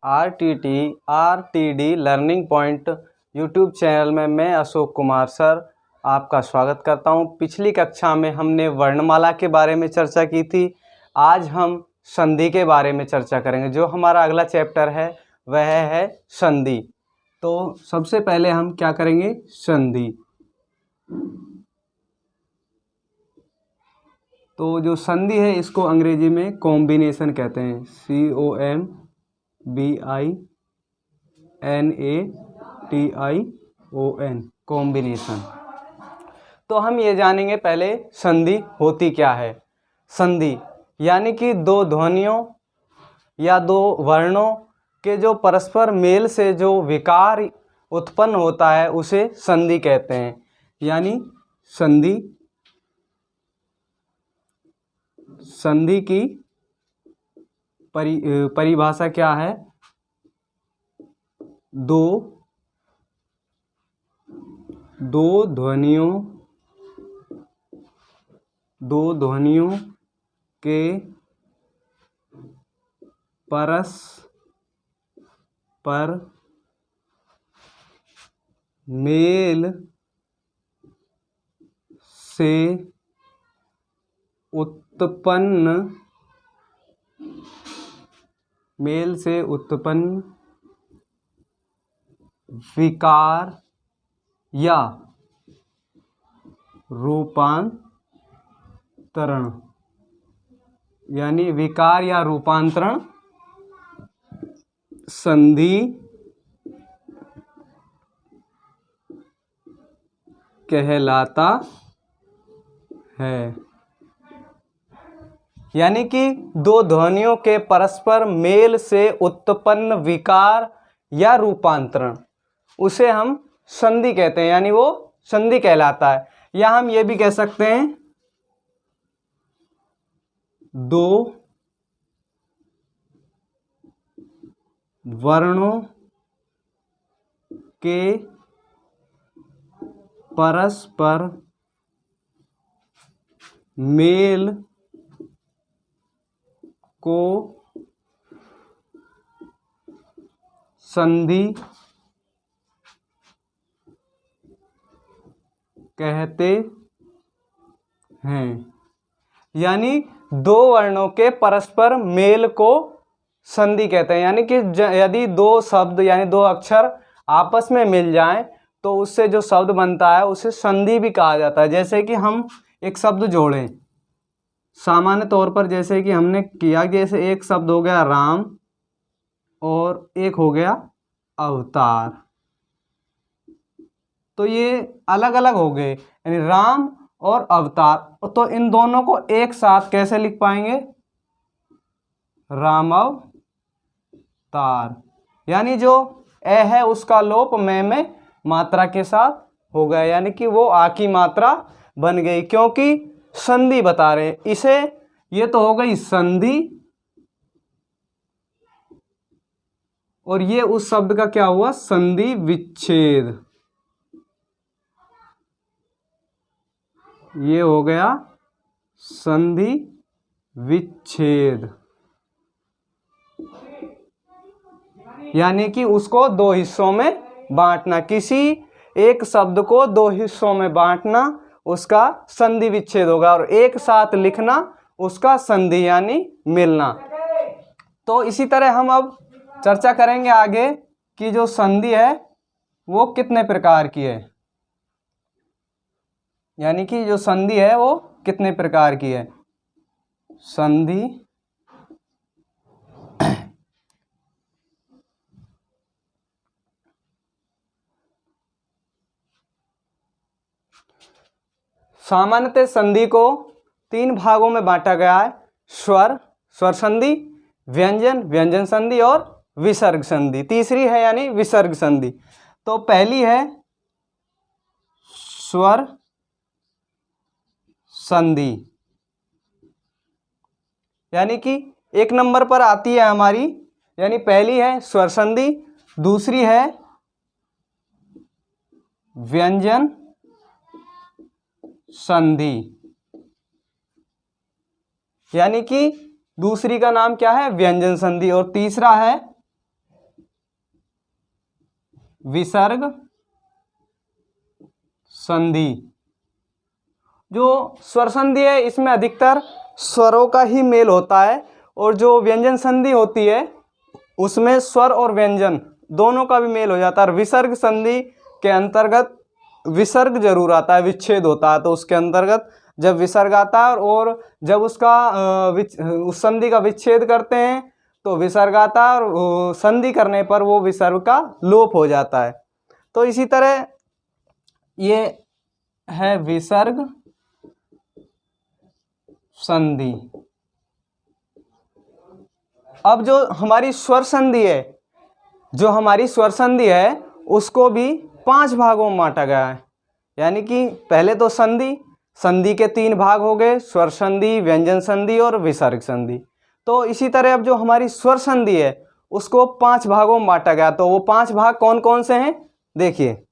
R T D learning point YouTube channel में मैं Ashok Kumar sir आपका स्वागत करता हूं। पिछली कक्षा में हमने वर्णमाला के बारे में चर्चा की थी। आज हम संधि के बारे में चर्चा करेंगे। जो हमारा अगला चैप्टर है वह है संधि। तो सबसे पहले हम क्या करेंगे, संधि। तो जो संधि है इसको अंग्रेजी में कॉम्बिनेशन कहते हैं, COMBINATION, कॉम्बिनेशन। तो हम ये जानेंगे पहले संधि होती क्या है। संधि यानी कि दो ध्वनियों या दो वर्णों के जो परस्पर मेल से जो विकार उत्पन्न होता है उसे संधि कहते हैं। यानी संधि की परिभाषा क्या है, दो ध्वनियों के परस्पर मेल से उत्पन्न विकार या रूपांतरण, यानी विकार या रूपांतरण संधि कहलाता है। यानी कि दो ध्वनियों के परस्पर मेल से उत्पन्न विकार या रूपांतरण उसे हम संधि कहते हैं, यानी वो संधि कहलाता है। या हम ये भी कह सकते हैं दो वर्णों के परस्पर मेल को संधि कहते हैं। यानी दो वर्णों के परस्पर मेल को संधि कहते हैं। यानी कि यदि दो शब्द यानी दो अक्षर आपस में मिल जाएं तो उससे जो शब्द बनता है उसे संधि भी कहा जाता है। जैसे कि हम एक शब्द जोड़ें, सामान्य तौर पर जैसे कि हमने किया, जैसे एक शब्द हो गया राम और एक हो गया अवतार, तो ये अलग अलग हो गए, यानी राम और अवतार। तो इन दोनों को एक साथ कैसे लिख पाएंगे, राम अवतार। यानी जो ए है उसका लोप में मात्रा के साथ हो गया, यानी कि वो आ की मात्रा बन गई, क्योंकि संधि बता रहे हैं इसे। ये तो हो गई संधि, और ये उस शब्द का क्या हुआ, संधि विच्छेद। ये हो गया संधि विच्छेद, यानी कि उसको दो हिस्सों में बांटना। किसी एक शब्द को दो हिस्सों में बांटना उसका संधि विच्छेद होगा, और एक साथ लिखना उसका संधि यानी मिलना। तो इसी तरह हम अब चर्चा करेंगे आगे कि जो संधि है वो कितने प्रकार की है, यानी कि जो संधि है वो कितने प्रकार की है। संधि सामान्यतः संधि को तीन भागों में बांटा गया है, स्वर संधि, व्यंजन संधि और विसर्ग संधि। तीसरी है यानी विसर्ग संधि। तो पहली है स्वर संधि, यानी कि एक नंबर पर आती है हमारी, यानी पहली है स्वर संधि, दूसरी है व्यंजन संधि, यानी कि दूसरी का नाम क्या है, व्यंजन संधि, और तीसरा है विसर्ग संधि। जो स्वर संधि है इसमें अधिकतर स्वरों का ही मेल होता है, और जो व्यंजन संधि होती है उसमें स्वर और व्यंजन दोनों का भी मेल हो जाता है। और विसर्ग संधि के अंतर्गत विसर्ग जरूर आता है, विच्छेद होता है, तो उसके अंतर्गत जब विसर्ग आता है और जब उसका उस संधि का विच्छेद करते हैं तो विसर्ग आता है, और संधि करने पर वो विसर्ग का लोप हो जाता है। तो इसी तरह ये है विसर्ग संधि। अब जो हमारी स्वर संधि है, उसको भी 5 भागों में बांटा गया है। यानी कि पहले तो संधि के 3 भाग हो गए, स्वर संधि, व्यंजन संधि और विसर्ग संधि। तो इसी तरह अब जो हमारी स्वर संधि है उसको 5 भागों में बांटा गया। तो वो 5 भाग कौन कौन से हैं देखिए।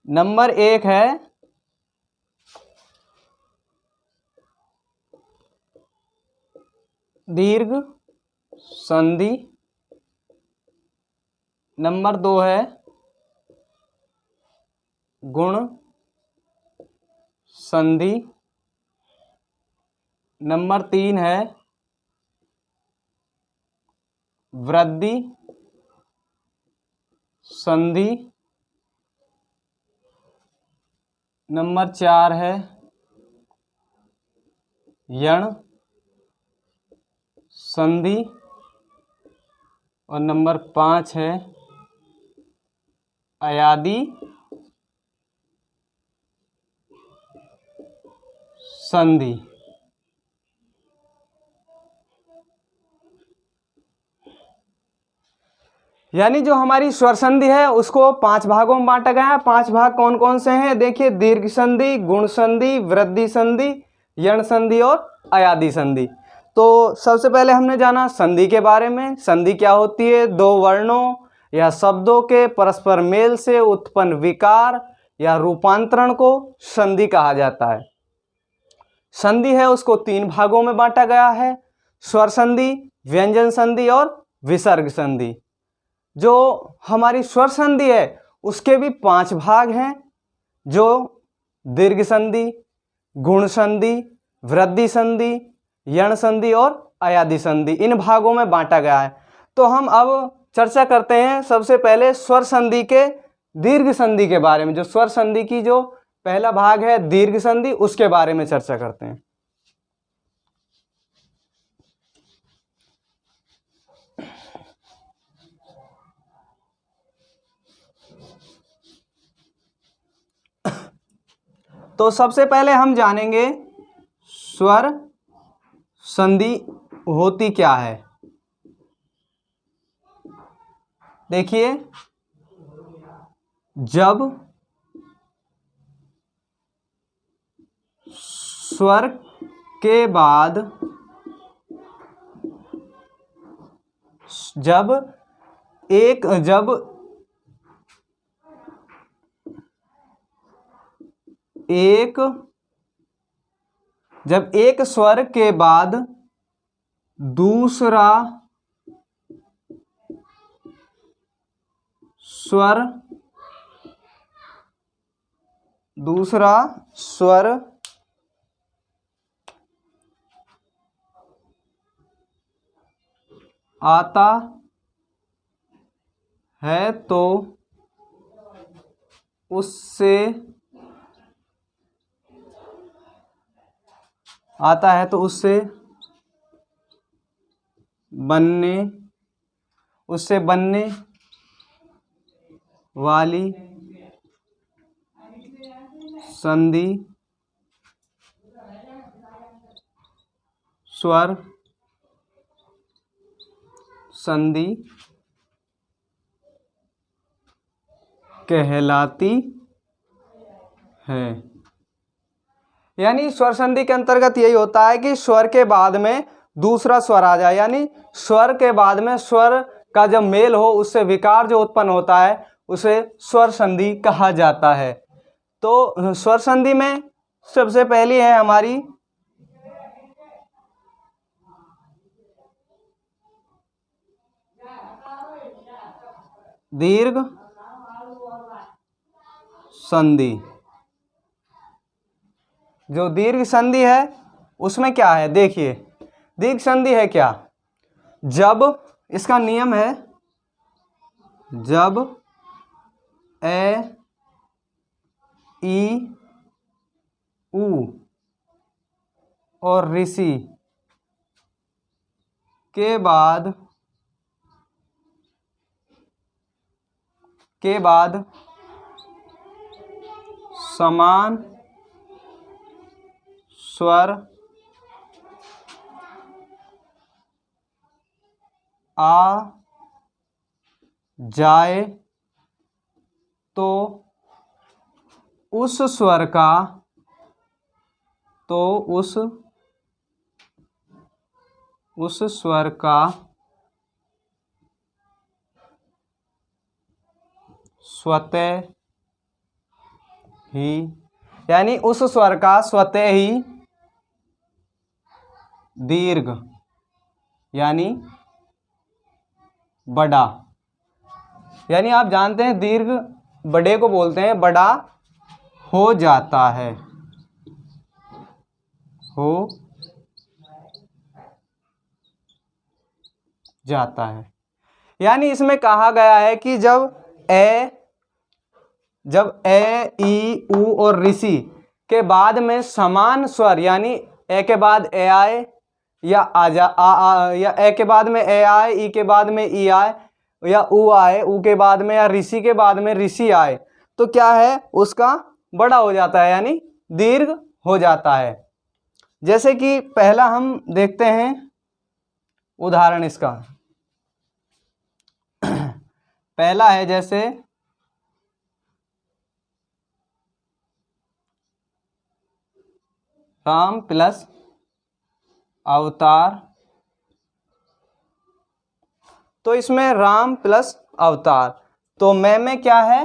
नंबर 1 है दीर्घ संधि। नंबर 2 है गुण संधि। नंबर 3 है वृद्धि संधि। नंबर 4 है यण संधि। और नंबर 5 है अयादि संधि। यानी जो हमारी स्वर संधि है उसको 5 भागों में बांटा गया है। 5 भाग कौन कौन से हैं देखिए। दीर्घ संधि, गुण संधि, वृद्धि संधि, यण संधि और अयादि संधि। तो सबसे पहले हमने जाना संधि के बारे में। संधि क्या होती है? 2 वर्णों या शब्दों के परस्पर मेल से उत्पन्न विकार या रूपांतरण को संधि कहा जाता है। संधि है उसको 3 भागों में बांटा गया है, स्वर संधि, व्यंजन संधि और विसर्ग संधि। जो हमारी स्वर संधि है उसके भी 5 भाग हैं, जो दीर्घ संधि, गुण संधि, वृद्धि संधि, यण संधि और अयादि संधि। इन भागों में बांटा गया है। तो हम अब चर्चा करते हैं सबसे पहले स्वर संधि के दीर्घ संधि के बारे में। जो स्वर संधि की जो पहला भाग है दीर्घ संधि, उसके बारे में चर्चा करते हैं। तो सबसे पहले हम जानेंगे स्वर संधि होती क्या है। देखिए, जब स्वर के बाद जब एक स्वर के बाद दूसरा स्वर आता है तो उससे बनने वाली संधि स्वर संधि कहलाती है। यानी स्वर संधि के अंतर्गत यही होता है कि स्वर के बाद में दूसरा स्वर आ जाए, यानी स्वर के बाद में स्वर का जब मेल हो उससे विकार जो उत्पन्न होता है उसे स्वर संधि कहा जाता है। तो स्वर संधि में सबसे पहली है हमारी दीर्घ संधि। जो दीर्घ संधि है उसमें क्या है, देखिए दीर्घ संधि है क्या, जब इसका नियम है, जब ए ई उ और ऋषि के बाद समान स्वर आ जाए तो उस स्वर का स्वतः ही, यानी उस स्वर का स्वतः ही दीर्घ यानी बड़ा, यानी आप जानते हैं दीर्घ बड़े को बोलते हैं, बड़ा हो जाता है, हो जाता है। यानी इसमें कहा गया है कि जब ए ई उ और ऋषि के बाद में समान स्वर, यानी ए के बाद ए आए या या ए के बाद में ए आए, ई के बाद में ई आए, या उ आए, उ के बाद में, या ऋषि के बाद में ऋषि आए, तो क्या है उसका बड़ा हो जाता है, यानी दीर्घ हो जाता है। जैसे कि पहला हम देखते हैं उदाहरण इसका। पहला है जैसे राम प्लस अवतार, तो इसमें राम प्लस अवतार, तो में क्या है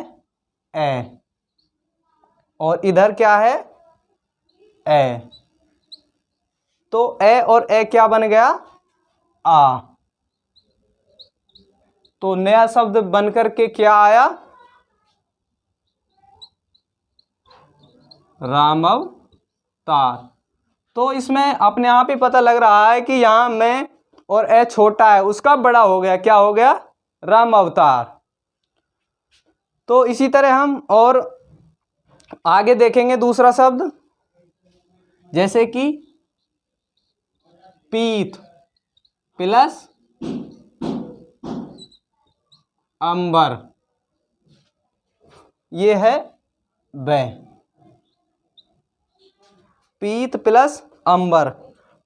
ए, और इधर क्या है ए, तो ए और ए क्या बन गया आ, तो नया शब्द बनकर के क्या आया राम अवतार। तो इसमें अपने आप ही पता लग रहा है कि यहां में और ए छोटा है, उसका बड़ा हो गया, क्या हो गया राम अवतार। तो इसी तरह हम और आगे देखेंगे दूसरा शब्द, जैसे कि पीत प्लस अंबर, ये है बै, पीत प्लस अंबर।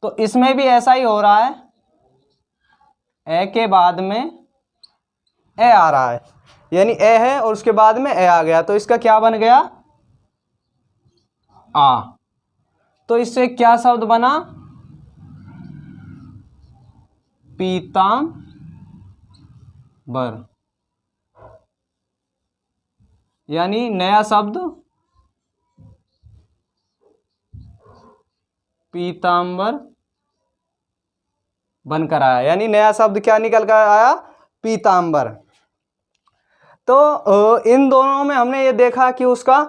तो इसमें भी ऐसा ही हो रहा है, ए के बाद में ए आ रहा है, यानी ए है और उसके बाद में ए आ गया, तो इसका क्या बन गया आ। तो इससे क्या शब्द बना पीतांबर, यानी नया शब्द पीतांबर बनकर आया, यानी नया शब्द क्या निकल कर आया पीतांबर। तो इन दोनों में हमने ये देखा कि उसका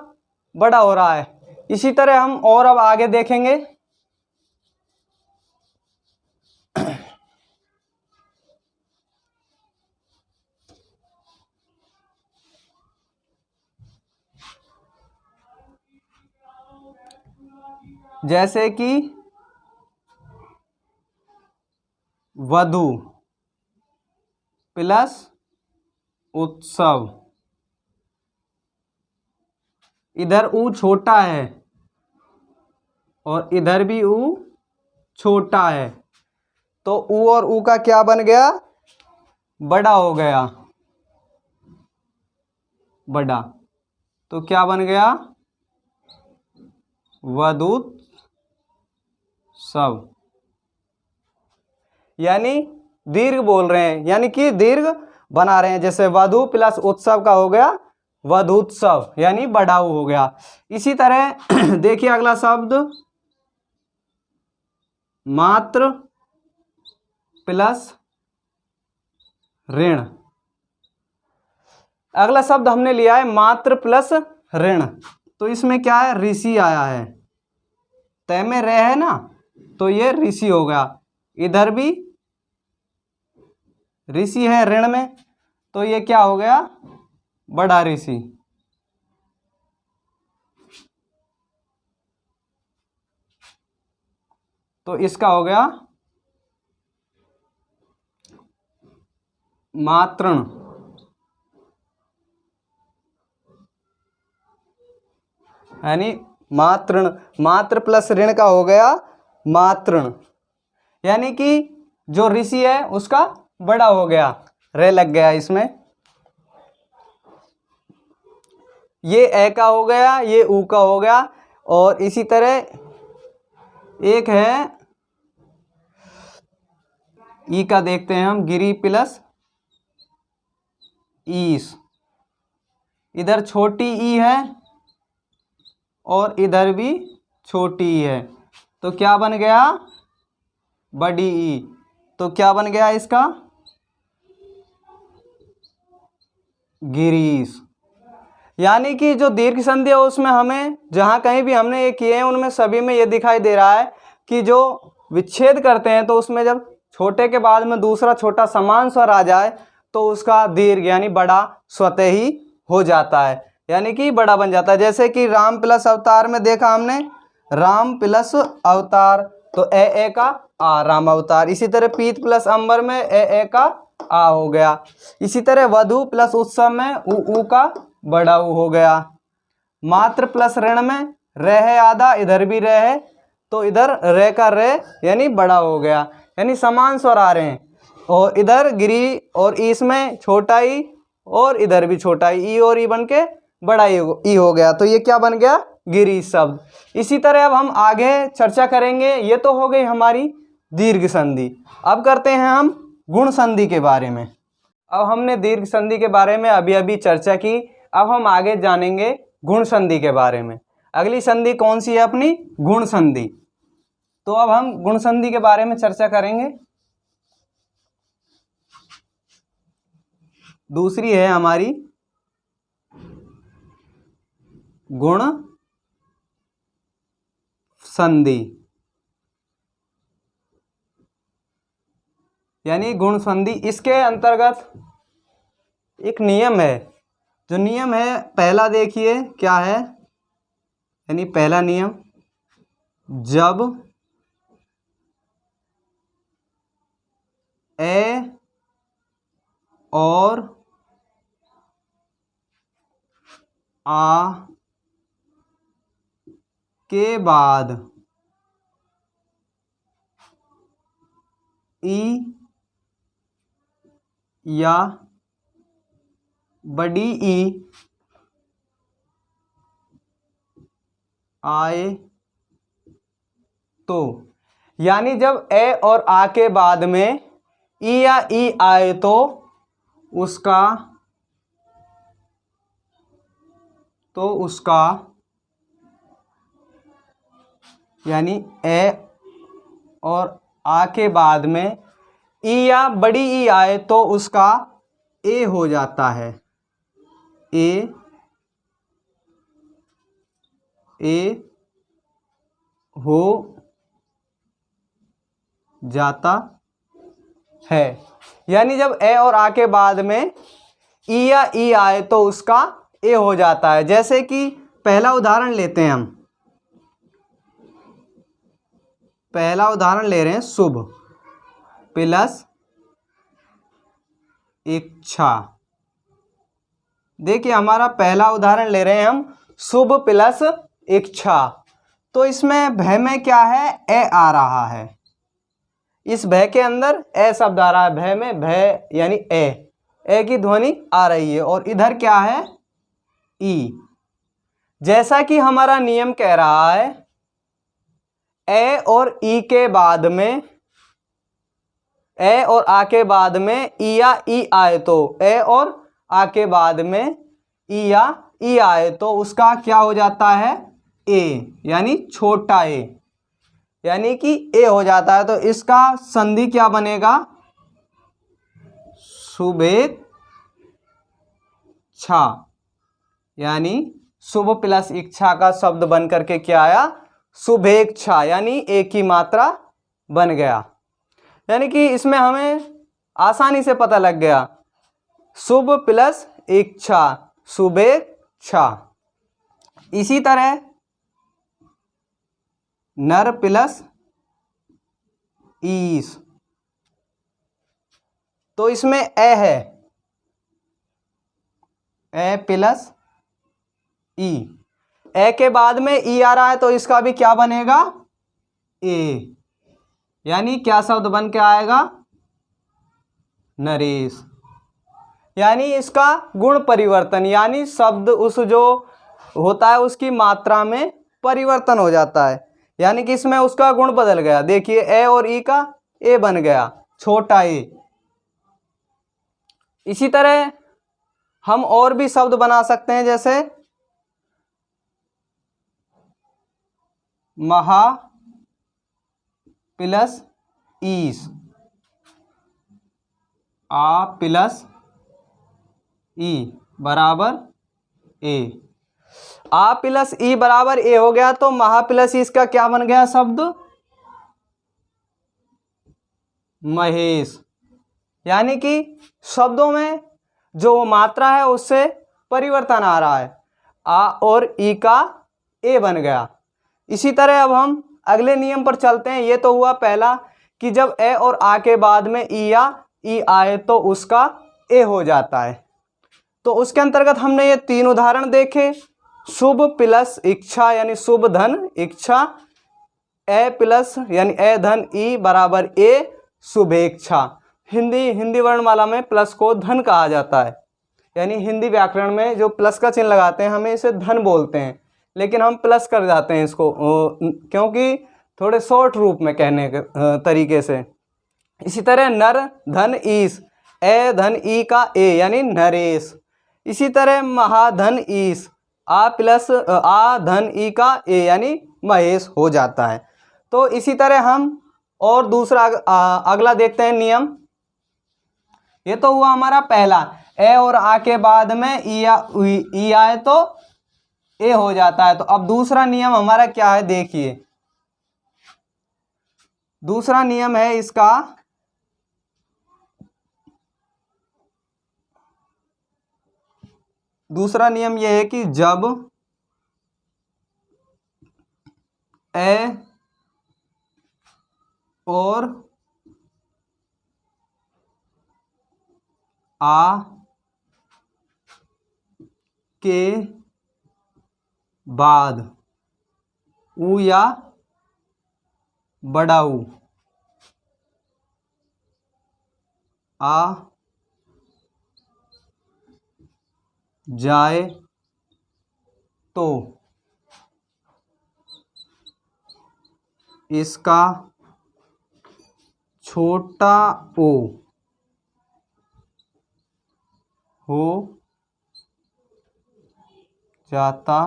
बड़ा हो रहा है। इसी तरह हम और अब आगे देखेंगे। जैसे कि वधु प्लस उत्सव, इधर ऊ छोटा है और इधर भी ऊ छोटा है, तो ऊ और ऊ का क्या बन गया बड़ा हो गया, बड़ा, तो क्या बन गया वधुत्सव, यानी दीर्घ बोल रहे हैं, यानी कि दीर्घ बना रहे हैं। जैसे वधु प्लस उत्सव का हो गया वधुत्सव, यानी बढ़ाऊ हो गया। इसी तरह देखिए अगला शब्द मात्र प्लस ऋण, अगला शब्द हमने लिया है मात्र प्लस ऋण। तो इसमें क्या है, ऋषि आया है, तय में रह है ना, तो ये ऋषि हो गया। इधर भी ऋषि है ऋण में, तो ये क्या हो गया, बड़ा ऋषि। तो इसका हो गया मातृण। यानी मातृण, मात्र प्लस ऋण का हो गया मातृण। यानी कि जो ऋषि है उसका बड़ा हो गया, रे लग गया इसमें। ये ए का हो गया, ये ऊ का हो गया। और इसी तरह एक है ई का, देखते हैं हम, गिरी प्लस ईस। इधर छोटी ई है और इधर भी छोटी ई है, तो क्या बन गया, बड़ी ई। तो क्या बन गया इसका, गिरीश। यानी कि जो दीर्घ संधि है उसमें हमें जहाँ कहीं भी हमने ये किए हैं उनमें सभी में ये दिखाई दे रहा है कि जो विच्छेद करते हैं तो उसमें जब छोटे के बाद में दूसरा छोटा समान स्वर आ जाए तो उसका दीर्घ यानी बड़ा स्वतः ही हो जाता है, यानी कि बड़ा बन जाता है। जैसे कि राम प्लस अवतार में देखा हमने, राम प्लस अवतार, तो ए का आ, राम अवतार। इसी तरह पीत प्लस अंबर में ए का आ हो गया। इसी तरह वधु प्लस उत्सव में ऊ का बड़ा ऊ हो गया। मात्र प्लस ऋण में रह है आधा, इधर भी रह है, तो इधर रे का रे यानी बड़ा हो गया, यानी समान स्वर आ रहे हैं। और इधर गिरी और ई में छोटा ई और इधर भी छोटा ई और ई बन के बड़ा ई हो गया। तो ये क्या बन गया, गिरी शब्द। इसी तरह अब हम आगे चर्चा करेंगे। ये तो हो गई हमारी दीर्घ संधि। अब करते हैं हम गुण संधि के बारे में। अब हमने दीर्घ संधि के बारे में अभी अभी चर्चा की, अब हम आगे जानेंगे गुण संधि के बारे में। अगली संधि कौन सी है अपनी, गुण संधि। तो अब हम गुण संधि के बारे में चर्चा करेंगे। दूसरी है हमारी गुण संधि। यानी गुण संधि, इसके अंतर्गत एक नियम है। जो नियम है पहला देखिए क्या है, यानी पहला नियम, जब ए और आ के बाद ई या बड़ी ई आए तो, यानी जब ए और आ के बाद में ई या ई आए तो उसका यानी ए और आ के बाद में ई या बड़ी ई आए तो उसका ए हो जाता है, ए हो जाता है। यानी जब ए और आ के बाद में ई या ई आए तो उसका ए हो जाता है। जैसे कि पहला उदाहरण लेते हैं हम, पहला उदाहरण ले रहे हैं, शुभ प्लस इच्छा। देखिए हमारा पहला उदाहरण ले रहे हैं हम, शुभ प्लस इच्छा। तो इसमें भय में क्या है, ए आ रहा है। इस भय के अंदर ए शब्द आ रहा है, भय में भय यानी ए की ध्वनि आ रही है। और इधर क्या है, ई। जैसा कि हमारा नियम कह रहा है, ए और ई के बाद में, ए और आ के बाद में ई या ई आए तो, ए और आ के बाद में ई या ई आए तो उसका क्या हो जाता है, ए, यानी छोटा ए, यानी कि ए हो जाता है। तो इसका संधि क्या बनेगा, शुभेच्छा। शुभेच्छा, यानी शुभ प्लस इच्छा का शब्द बन करके क्या आया, शुभेच्छा, यानी एक ही मात्रा बन गया। यानी कि इसमें हमें आसानी से पता लग गया, शुभ प्लस इच्छा, शुभेच्छा। इसी तरह नर प्लस ईस, तो इसमें ए है, ए प्लस ई, ए के बाद में ई आ रहा है तो इसका भी क्या बनेगा, ए, यानी क्या शब्द बन के आएगा, नरेश। यानी इसका गुण परिवर्तन, यानी शब्द उस जो होता है उसकी मात्रा में परिवर्तन हो जाता है, यानी कि इसमें उसका गुण बदल गया। देखिए ए और ई का ए बन गया, छोटा ए। इसी तरह हम और भी शब्द बना सकते हैं, जैसे महा प्लस ईस, आ प्लस ई बराबर ए, आ प्लस ई बराबर ए हो गया, तो महा प्लस ई इसका क्या बन गया शब्द, महेश। यानी कि शब्दों में जो मात्रा है उससे परिवर्तन आ रहा है, आ और ई का ए बन गया। इसी तरह अब हम अगले नियम पर चलते हैं। ये तो हुआ पहला कि जब ए और आ के बाद में ई या ई आए तो उसका ए हो जाता है। तो उसके अंतर्गत हमने ये 3 उदाहरण देखे, शुभ प्लस इच्छा यानी शुभ धन इच्छा, ए प्लस यानी ए धन ई बराबर ए शुभेच्छा। हिंदी वर्णमाला में प्लस को धन कहा जाता है, यानी हिंदी व्याकरण में जो प्लस का चिन्ह लगाते हैं हमें इसे धन बोलते हैं, लेकिन हम प्लस कर जाते हैं इसको क्योंकि थोड़े शॉर्ट रूप में कहने के तरीके से। इसी तरह नर धन ईस, ए धन ई का ए यानी नरेश। इसी तरह महाधन ईस, आ प्लस आ धन ई का ए यानी महेश हो जाता है। तो इसी तरह हम और दूसरा अगला देखते हैं नियम। ये तो हुआ हमारा पहला, ए और आ के बाद में ई आए तो ए हो जाता है। तो अब दूसरा नियम हमारा क्या है, देखिए दूसरा नियम है इसका, दूसरा नियम यह है कि जब ए और आ के बाद ऊ या बड़ा ऊ आ जाए तो इसका छोटा ओ हो जाता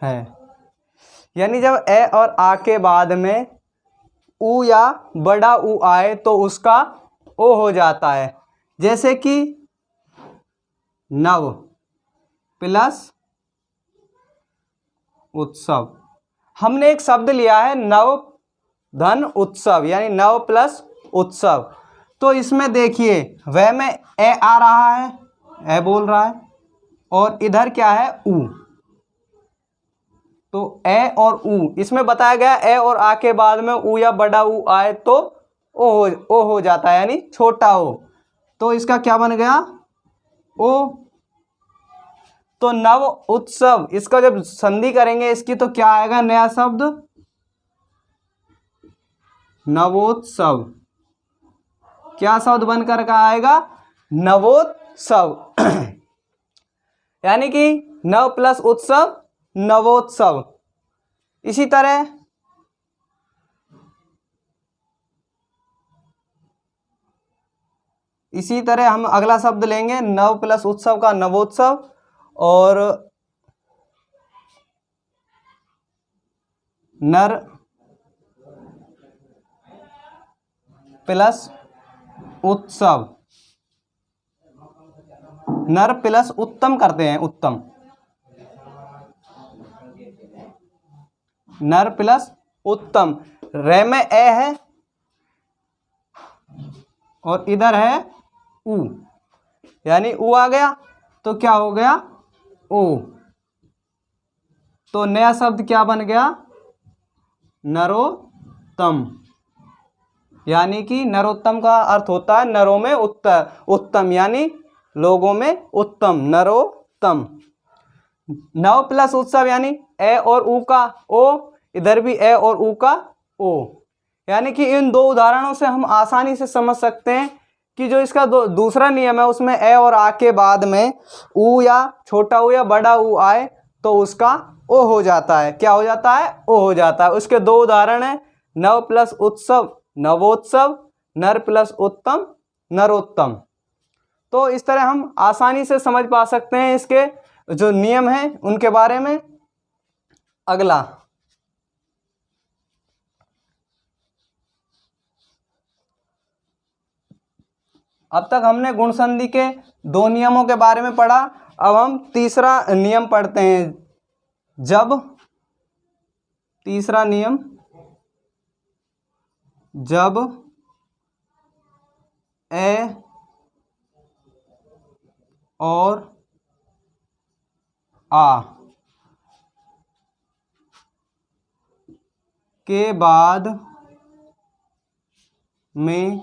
है। यानी जब ए और आ के बाद में ऊ या बड़ा ऊ आए तो उसका ओ हो जाता है। जैसे कि नव प्लस उत्सव, हमने एक शब्द लिया है नव धन उत्सव यानी नव प्लस उत्सव। तो इसमें देखिए वह में ए आ रहा है, ए बोल रहा है, और इधर क्या है ऊ। तो ए और ऊ इसमें बताया गया, ए और आ के बाद में ऊ या बड़ा ऊ आए तो ओ हो जाता है यानी छोटा ओ। तो इसका क्या बन गया, ओ। तो नव उत्सव, इसका जब संधि करेंगे इसकी तो क्या आएगा, नया शब्द नवोत्सव। क्या शब्द बनकर का आएगा, नवोत्सव। यानी कि नव प्लस उत्सव नवोत्सव। इसी तरह हम अगला शब्द लेंगे नव प्लस उत्सव का नवोत्सव, और नर प्लस उत्सव। नर प्लस उत्तम करते हैं, उत्तम, नर प्लस उत्तम। रे में ए है और इधर है उ, यानी उ आ गया तो क्या हो गया ओ। तो नया शब्द क्या बन गया, नरोत्तम। यानी कि नरोत्तम का अर्थ होता है नरों में उत्तम, यानी लोगों में उत्तम, नरोत्तम। नव प्लस उत्सव यानी ए और उ का ओ, इधर भी ए और उ का ओ। यानी कि इन दो उदाहरणों से हम आसानी से समझ सकते हैं कि जो इसका दूसरा नियम है उसमें ए और आ के बाद में उ या छोटा उ या बड़ा उ आए तो उसका ओ हो जाता है। क्या हो जाता है, ओ हो जाता है। उसके दो उदाहरण हैं, नव प्लस उत्सव नवोत्सव, नर प्लस उत्तम नरोत्तम। तो इस तरह हम आसानी से समझ पा सकते हैं इसके जो नियम हैं उनके बारे में। अगला, अब तक हमने गुण संधि के दो नियमों के बारे में पढ़ा। अब हम तीसरा नियम पढ़ते हैं। जब, तीसरा नियम, जब ए और आ के बाद में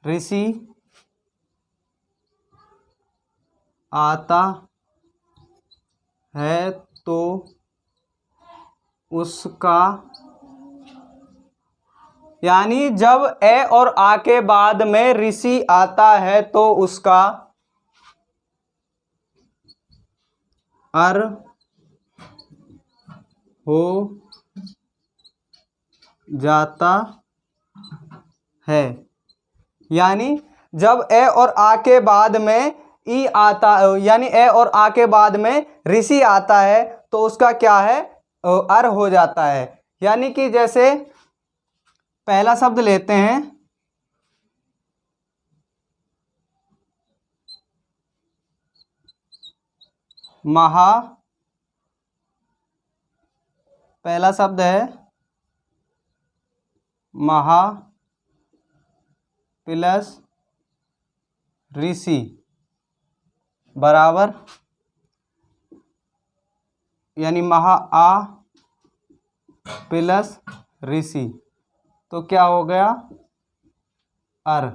ऋषि आता है तो उसका, यानी जब ए और आ के बाद में ऋषि आता है तो उसका अर हो जाता है। यानी जब ए और आ के बाद में ई आता, यानी ए और आ के बाद में ऋषि आता है तो उसका क्या है, अर हो जाता है। यानी कि जैसे पहला शब्द लेते हैं महा, पहला शब्द है महा प्लस ऋषि बराबर, यानी महा आ प्लस ऋषि तो क्या हो गया, अर।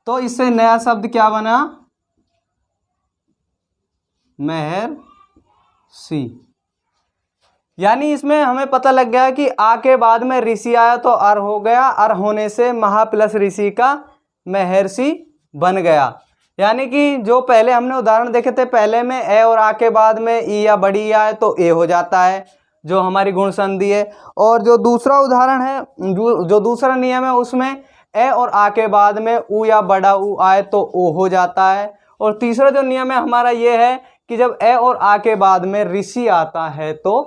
तो इससे नया शब्द क्या बना, महर्षि। यानी इसमें हमें पता लग गया कि आ के बाद में ऋषि आया तो अर हो गया, अर होने से महा प्लस ऋषि का महर्षि बन गया। यानी कि जो पहले हमने उदाहरण देखे थे, पहले में ए और आ के बाद में ई या बड़ी आए तो ए हो जाता है, जो हमारी गुण संधि है। और जो दूसरा उदाहरण है, जो दूसरा नियम है, उसमें ए और आ के बाद में उ या बड़ा उ आए तो ओ हो जाता है। और तीसरा जो नियम है हमारा ये है कि जब ए और आ के बाद में ऋषि आता है तो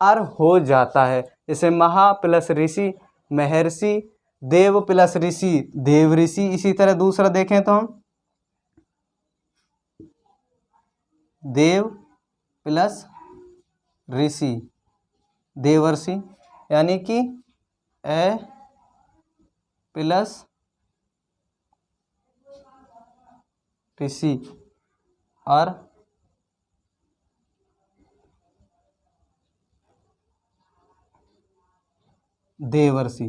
अर हो जाता है। जैसे महा प्लस ऋषि महर्षि, देव प्लस ऋषि देव ऋषि। इसी तरह दूसरा देखें तो हम देव प्लस ऋषि देवर्षि, यानी कि ए प्लस ऋषि और देवर्षि,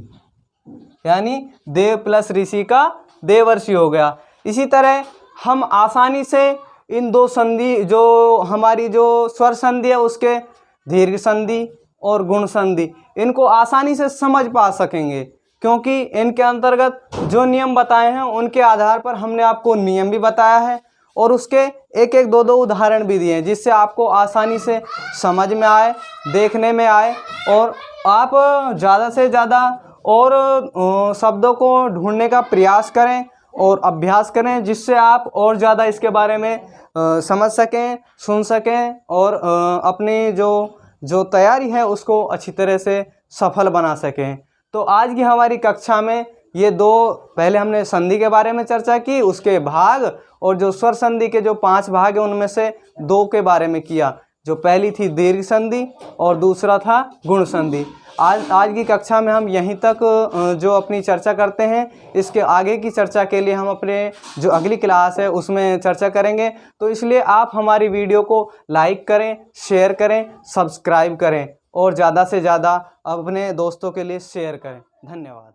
यानी देव प्लस ऋषि का देवर्षि हो गया। इसी तरह हम आसानी से इन दो संधि, जो हमारी जो स्वर संधि है उसके दीर्घ संधि और गुण संधि, इनको आसानी से समझ पा सकेंगे, क्योंकि इनके अंतर्गत जो नियम बताए हैं उनके आधार पर हमने आपको नियम भी बताया है और उसके एक एक दो दो उदाहरण भी दिए हैं, जिससे आपको आसानी से समझ में आए, देखने में आए और आप ज़्यादा से ज़्यादा और शब्दों को ढूंढने का प्रयास करें और अभ्यास करें, जिससे आप और ज़्यादा इसके बारे में समझ सकें, सुन सकें और अपनी जो तैयारी है उसको अच्छी तरह से सफल बना सकें। तो आज की हमारी कक्षा में ये दो, पहले हमने संधि के बारे में चर्चा की, उसके भाग, और जो स्वर संधि के जो 5 भाग है उनमें से 2 के बारे में किया। जो पहली थी दीर्घ संधि और दूसरा था गुण संधि। आज की कक्षा में हम यहीं तक जो अपनी चर्चा करते हैं। इसके आगे की चर्चा के लिए हम अपने जो अगली क्लास है उसमें चर्चा करेंगे। तो इसलिए आप हमारी वीडियो को लाइक करें, शेयर करें, सब्सक्राइब करें और ज़्यादा से ज़्यादा अपने दोस्तों के लिए शेयर करें। धन्यवाद।